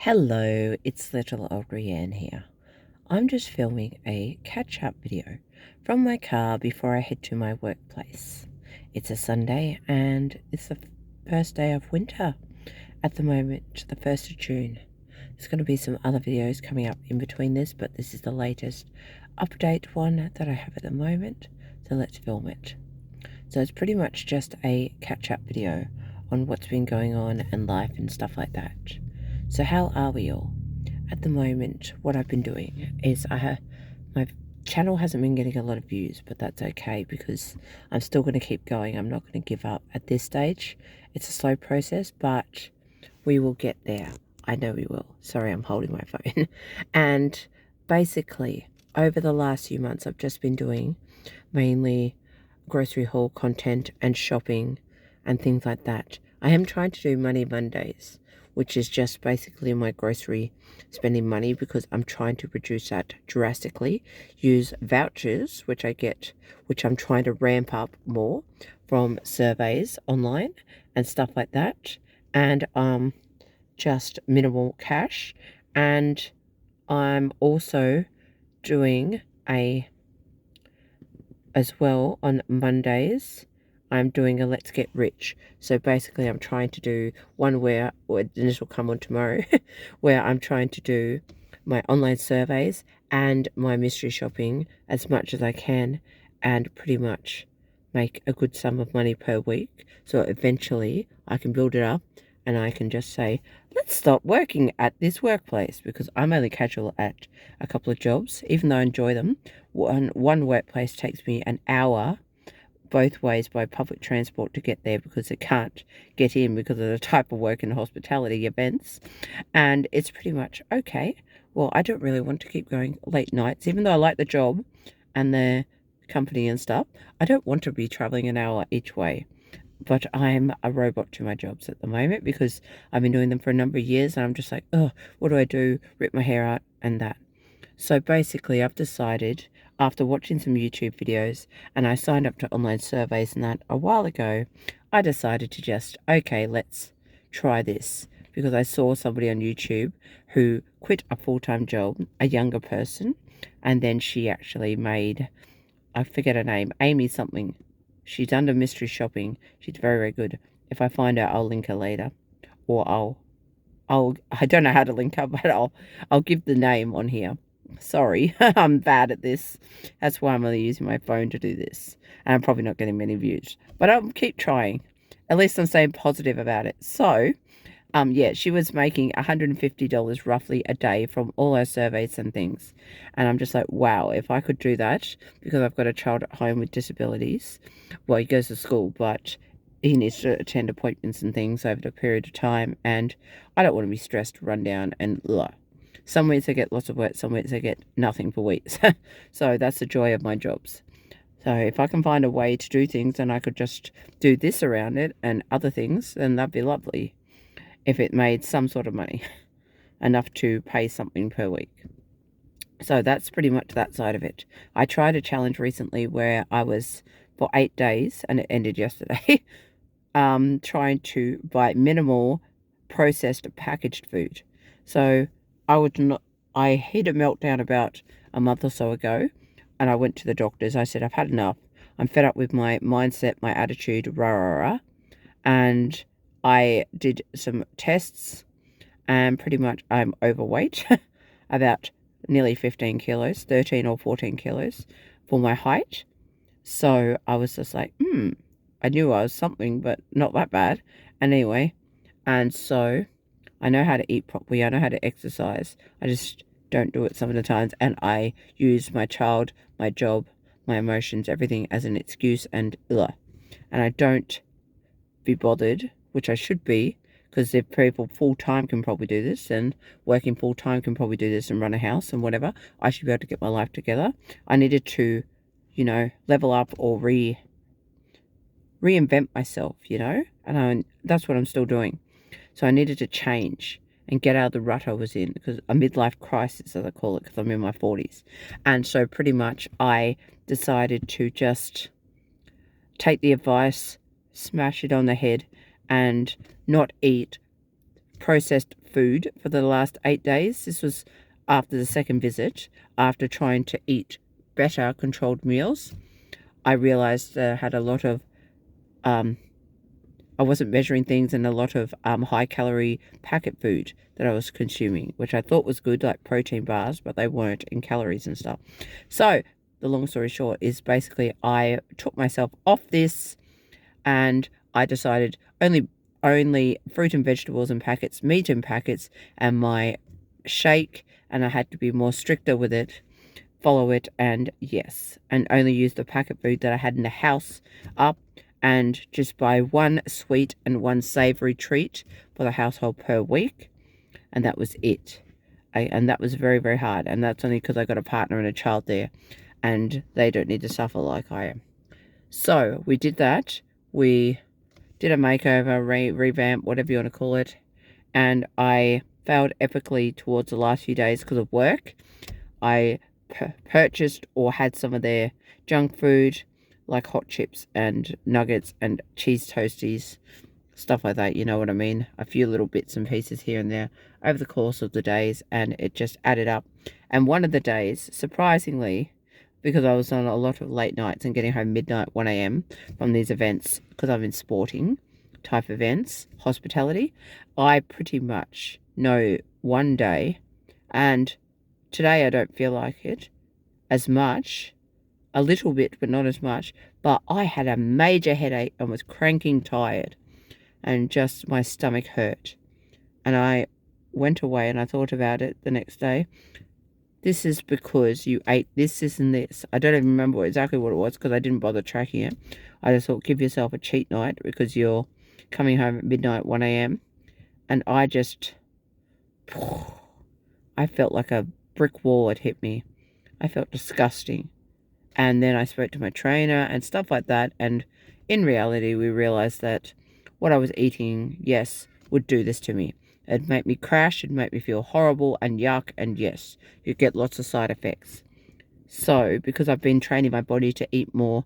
Hello, it's little old Rianne here. I'm just filming a catch-up video from my car before I head to my workplace. It's a Sunday and it's the first day of winter at the moment, the 1st of June. There's going to be some other videos coming up in between this, but this is the latest update one that I have at the moment, so let's film it. So it's pretty much just a catch-up video on what's been going on and life and stuff like that. So how are we all? At the moment, what I've been doing is my channel hasn't been getting a lot of views, but that's okay because I'm still going to keep going. I'm not going to give up at this stage. It's a slow process, but we will get there. I know we will. Sorry, I'm holding my phone. And basically, over the last few months, I've just been doing mainly grocery haul content and shopping and things like that. I am trying to do Money Mondays, which is just basically my grocery spending money because I'm trying to reduce that drastically. Use vouchers, which I get, which I'm trying to ramp up more from surveys online and stuff like that. And just minimal cash. And I'm also doing as well on Mondays, I'm doing a Let's Get Rich. So basically I'm trying to do one where, and this will come on tomorrow, where I'm trying to do my online surveys and my mystery shopping as much as I can and pretty much make a good sum of money per week. So eventually I can build it up and I can just say, let's stop working at this workplace because I'm only casual at a couple of jobs, even though I enjoy them. One workplace takes me an hour both ways by public transport to get there because it can't get in because of the type of work in hospitality events. And it's pretty much, okay, well, I don't really want to keep going late nights, even though I like the job and the company and stuff. I don't want to be traveling an hour each way. But I'm a robot to my jobs at the moment because I've been doing them for a number of years and I'm just like, oh, what do I do? Rip my hair out and that. So basically I've decided after watching some YouTube videos and I signed up to online surveys and that a while ago, I decided to just, okay, let's try this because I saw somebody on YouTube who quit a full-time job, a younger person, and then she actually made, I forget her name, Amy something. She's under mystery shopping. She's very, very good. If I find her, I'll link her later. Or I don't know how to link her, but I'll give the name on here. Sorry, I'm bad at this. That's why I'm only using my phone to do this. And I'm probably not getting many views. But I'll keep trying. At least I'm staying positive about it. So, yeah, she was making $150 roughly a day from all her surveys and things. And I'm just like, wow, if I could do that, because I've got a child at home with disabilities. Well, he goes to school, but he needs to attend appointments and things over a period of time. And I don't want to be stressed, run down, and ugh. Some weeks I get lots of work, some weeks I get nothing for weeks. So that's the joy of my jobs. So if I can find a way to do things and I could just do this around it and other things, then that'd be lovely. If it made some sort of money, enough to pay something per week. So that's pretty much that side of it. I tried a challenge recently where I was for 8 days, and it ended yesterday, trying to buy minimal processed packaged food. So I hit a meltdown about a month or so ago, and I went to the doctors. I said, I've had enough. I'm fed up with my mindset, my attitude, rah, rah, rah. And I did some tests and pretty much I'm overweight, about nearly 15 kilos, 13 or 14 kilos for my height. So I was just like, I knew I was something, but not that bad. And anyway, and so I know how to eat properly. I know how to exercise. I just don't do it some of the times. And I use my child, my job, my emotions, everything as an excuse and ugh. And I don't be bothered, which I should be, because if people full-time can probably do this and working full-time can probably do this and run a house and whatever, I should be able to get my life together. I needed to, level up or reinvent myself, and that's what I'm still doing. So I needed to change and get out of the rut I was in, because a midlife crisis, as I call it, because I'm in my 40s. And so pretty much I decided to just take the advice, smash it on the head, and not eat processed food for the last 8 days. This was after the second visit, after trying to eat better controlled meals. I realized I had a lot of, I wasn't measuring things, and a lot of high calorie packet food that I was consuming, which I thought was good, like protein bars, but they weren't in calories and stuff. So the long story short is basically I took myself off this, and I decided only fruit and vegetables in packets, meat in packets, and my shake, and I had to be more stricter with it, follow it, and yes, and only use the packet food that I had in the house up, and just buy one sweet and one savory treat for the household per week, and that was it. And that was very, very hard, and that's only because I got a partner and a child there, and they don't need to suffer like I am. So we did that. We did a makeover, revamp, whatever you want to call it, and I failed epically towards the last few days because of work. I purchased or had some of their junk food, like hot chips and nuggets and cheese toasties, stuff like that, you know what I mean? A few little bits and pieces here and there over the course of the days, and it just added up. And one of the days, surprisingly, because I was on a lot of late nights and getting home midnight, 1 a.m. from these events, because I'm in sporting type events, hospitality, I pretty much know one day, and today I don't feel like it as much, a little bit, but not as much, but I had a major headache and was cranking tired, and just my stomach hurt. And I went away and I thought about it the next day. This is because you ate this, this, and this. I don't even remember exactly what it was because I didn't bother tracking it. I just thought, give yourself a cheat night because you're coming home at midnight, 1 a.m. And I felt like a brick wall had hit me. I felt disgusting. And then I spoke to my trainer and stuff like that. And in reality, we realized that what I was eating, yes, would do this to me. It'd make me crash, it'd make me feel horrible and yuck, and yes, you'd get lots of side effects. So, because I've been training my body to eat more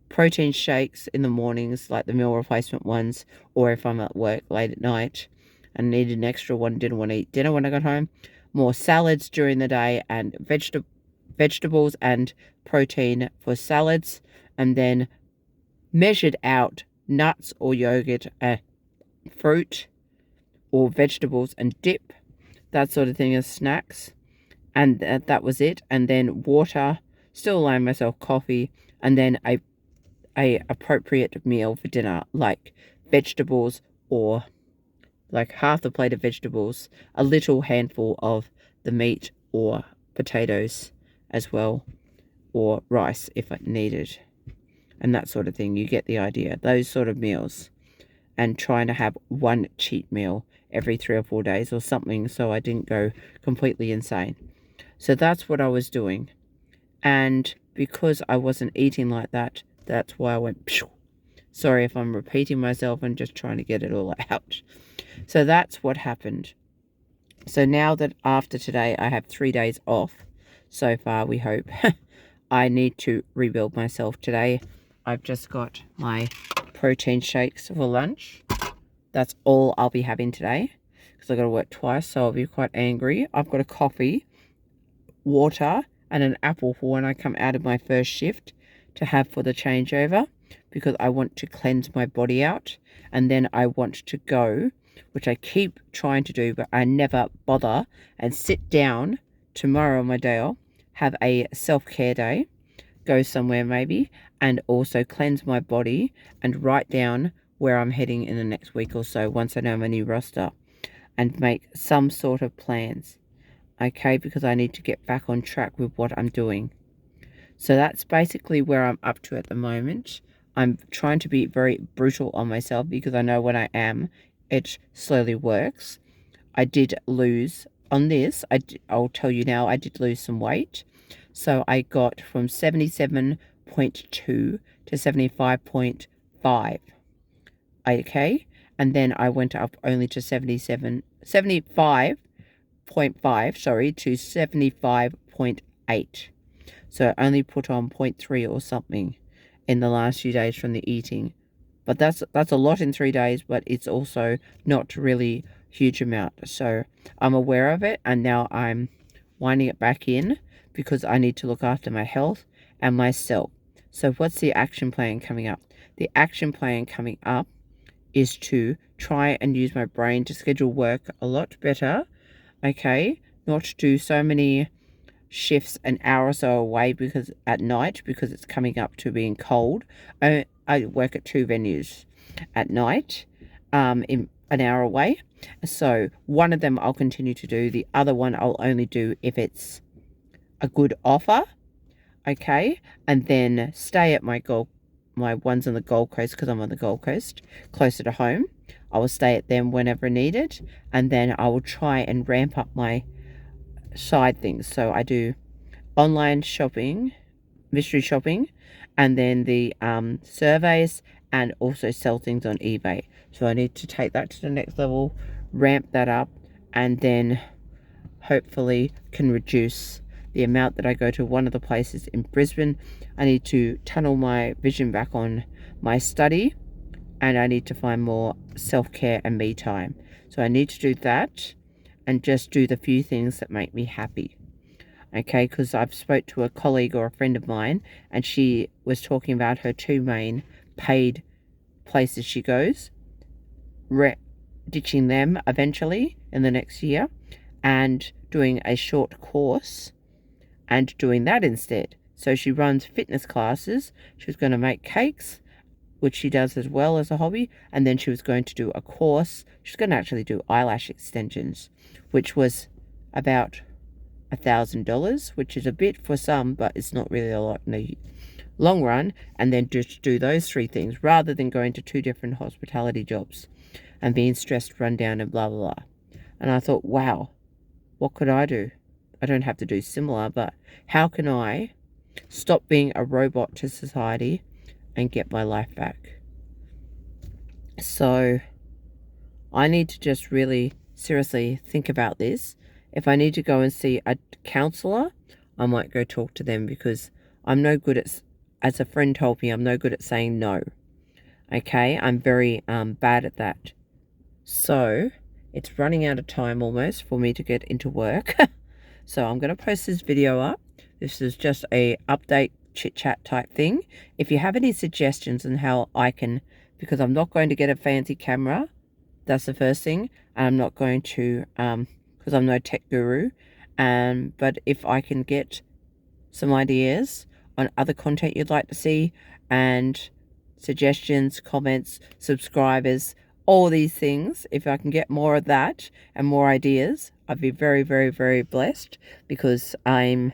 protein shakes in the mornings, like the meal replacement ones, or if I'm at work late at night and needed an extra one, didn't want to eat dinner when I got home, more salads during the day, and vegetables and protein for salads, and then measured out nuts or yogurt, fruit or vegetables and dip, that sort of thing as snacks, and that was it. And then water, still allowing myself coffee, and then a appropriate meal for dinner, like vegetables, or like half a plate of vegetables, a little handful of the meat, or potatoes as well, or rice if needed, and that sort of thing. You get the idea, those sort of meals, and trying to have one cheat meal every 3 or 4 days or something, so I didn't go completely insane. So that's what I was doing, and because I wasn't eating like that, that's why I went pshh. Sorry if I'm repeating myself and just trying to get it all out. So that's what happened. So now that after today I have 3 days off so far, we hope, I need to rebuild myself today. I've just got my protein shakes for lunch. That's all I'll be having today because I've got to work twice, so I'll be quite angry. I've got a coffee, water, and an apple for when I come out of my first shift to have for the changeover, because I want to cleanse my body out, and then I want to go, which I keep trying to do, but I never bother, and sit down tomorrow on my day off, have a self-care day, go somewhere maybe, and also cleanse my body and write down where I'm heading in the next week or so once I know my new roster, and make some sort of plans, okay, because I need to get back on track with what I'm doing. So that's basically where I'm up to at the moment. I'm trying to be very brutal on myself because I know when I am, it slowly works. I did lose on this. I'll tell you now, I did lose some weight. So I got from 77.2 to 75.5. Okay. And then I went up only to 75.5, sorry, to 75.8. So I only put on 0.3 or something in the last few days from the eating. But that's a lot in 3 days, but it's also not really huge amount. So I'm aware of it, and now I'm winding it back in because I need to look after my health and myself. So what's the action plan coming up? The action plan coming up is to try and use my brain to schedule work a lot better, okay? Not to do so many shifts an hour or so away because at night, because it's coming up to being cold. I work at 2 venues at night, in an hour away. So one of them I'll continue to do. The other one I'll only do if it's a good offer, okay? And then stay at my ones on the Gold Coast, because I'm on the Gold Coast, closer to home. I will stay at them whenever needed, and then I will try and ramp up my side things. So I do online shopping, mystery shopping, and then the surveys, and also sell things on eBay. So I need to take that to the next level, ramp that up, and then hopefully can reduce the amount that I go to one of the places in Brisbane. I need to tunnel my vision back on my study, and I need to find more self-care and me time. So I need to do that and just do the few things that make me happy. Okay, because I've spoke to a colleague or a friend of mine, and she was talking about her 2 main paid places she goes, ditching them eventually in the next year, and doing a short course and doing that instead. So she runs fitness classes. She was going to make cakes, which she does as well as a hobby, and then she was going to do a course. She's going to actually do eyelash extensions, which was about $1,000, which is a bit for some, but it's not really a lot in the long run. And then just do those 3 things rather than going to 2 different hospitality jobs and being stressed, run down, and blah blah blah. And I thought, wow, what could I do? I don't have to do similar, but how can I stop being a robot to society and get my life back? So I need to just really seriously think about this. If I need to go and see a counselor, I might go talk to them, because I'm no good at, as a friend told me, I'm no good at saying no. Okay, I'm very bad at that. So it's running out of time almost for me to get into work. So I'm going to post this video up. This is just a update chit chat type thing. If you have any suggestions on how I can, because I'm not going to get a fancy camera, that's the first thing, and I'm not going to, because I'm no tech guru, but if I can get some ideas on other content you'd like to see, and suggestions, comments, subscribers, all these things, if I can get more of that and more ideas, I'd be very, very, very blessed, because I'm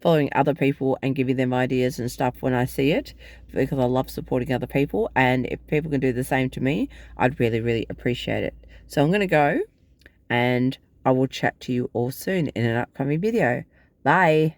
following other people and giving them ideas and stuff when I see it, because I love supporting other people, and if people can do the same to me, I'd really, really appreciate it. So I'm going to go, and I will chat to you all soon in an upcoming video. Bye.